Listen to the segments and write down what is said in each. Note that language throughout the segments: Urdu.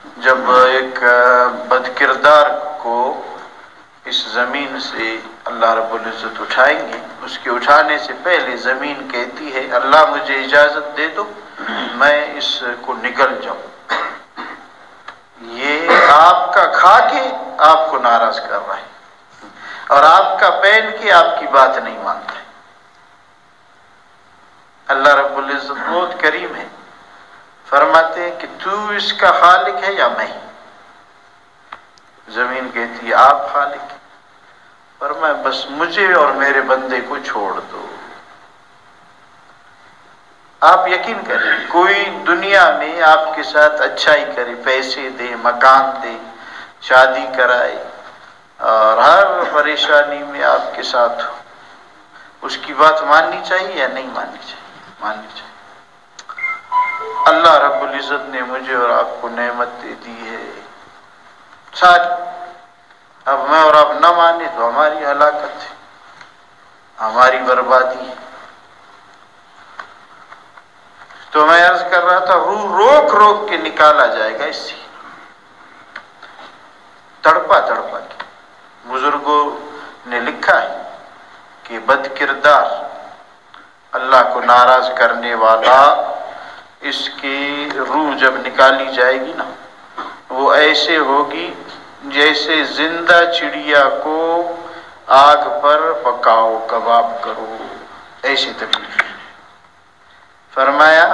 جب ایک بد کردار کو اس زمین سے اللہ رب العزت اٹھائیں گے، اس کے اٹھانے سے پہلے زمین کہتی ہے اللہ مجھے اجازت دے دو میں اس کو نگل جاؤں۔ یہ آپ کا کھا کے آپ کو ناراض کر رہا ہے اور آپ کا پہن کے آپ کی بات نہیں مانتا ہے۔ اللہ رب العزت بہت کریم ہے، فرماتے ہیں کہ تو اس کا خالق ہے یا میں؟ زمین کہتی ہے آپ خالق ہیں، فرمایا بس مجھے اور میرے بندے کو چھوڑ دو۔ آپ یقین کریں کوئی دنیا میں آپ کے ساتھ اچھائی کرے، پیسے دے، مکان دے، شادی کرائے اور ہر پریشانی میں آپ کے ساتھ ہو، اس کی بات ماننی چاہیے یا نہیں ماننی چاہیے؟ ماننی چاہیے۔ اللہ رب العزت نے مجھے اور آپ کو نعمت دے دی ہے ساری، اب میں اور آپ نہ مانے تو ہماری ہلاکت ہے، ہماری بربادی ہے۔ تو میں عرض کر رہا تھا روح روک روک کے نکالا جائے گا اس سے، تڑپا تڑپا کے۔ بزرگوں نے لکھا ہے کہ بد کردار، اللہ کو ناراض کرنے والا، اس کی روح جب نکالی جائے گی نا وہ ایسے ہوگی جیسے زندہ چڑیا کو آگ پر پکاؤ، کباب کرو، ایسی تکلیف۔ فرمایا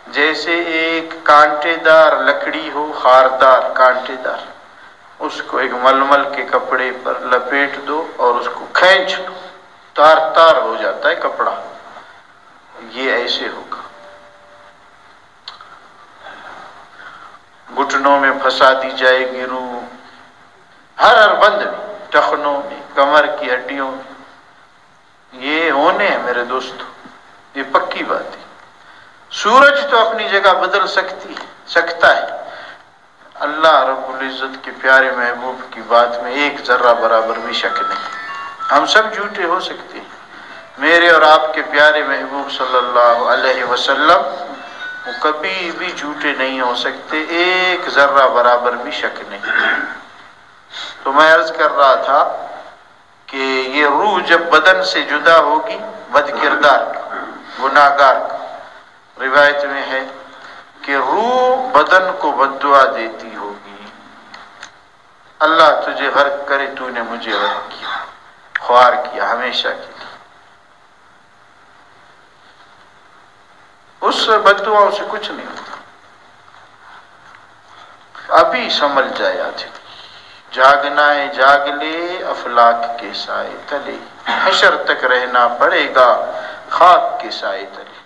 جیسے ایک کانٹے دار لکڑی ہو، خاردار کانٹے دار، اس کو ایک ململ کے کپڑے پر لپیٹ دو اور اس کو کھینچ دو، تار تار ہو جاتا ہے کپڑا، یہ ایسے ہوگا۔ گھٹنوں میں پھنسا دی جائے گی روح، ہر بند میں، ٹخنوں میں، کمر کی ہڈیوں میں، یہ ہونے ہیں میرے دوستو، یہ پکی بات ہے۔ سورج تو اپنی جگہ بدل سکتا ہے، اللہ رب العزت کے پیارے محبوب کی بات میں ایک ذرہ برابر بھی شک نہیں۔ ہم سب جھوٹے ہو سکتے ہیں، میرے اور آپ کے پیارے محبوب صلی اللہ علیہ وسلم وہ کبھی بھی جھوٹے نہیں ہو سکتے، ایک ذرہ برابر بھی شک نہیں۔ تو میں عرض کر رہا تھا کہ یہ روح جب بدن سے جدا ہوگی، بد کردار کا، گناہ گار کا، روایت میں ہے کہ روح بدن کو بد دعا دیتی ہوگی، اللہ تجھے غرق کرے، تو نے مجھے غرق کیا، خوار کیا ہمیشہ کے لیے۔ اس بد دعاؤں سے کچھ نہیں ہوتا، ابھی سنبھل جائے آج، جاگنا ہے جاگ لے افلاک کے سائے تلے، حشر تک رہنا پڑے گا خاک کے سائے تلے۔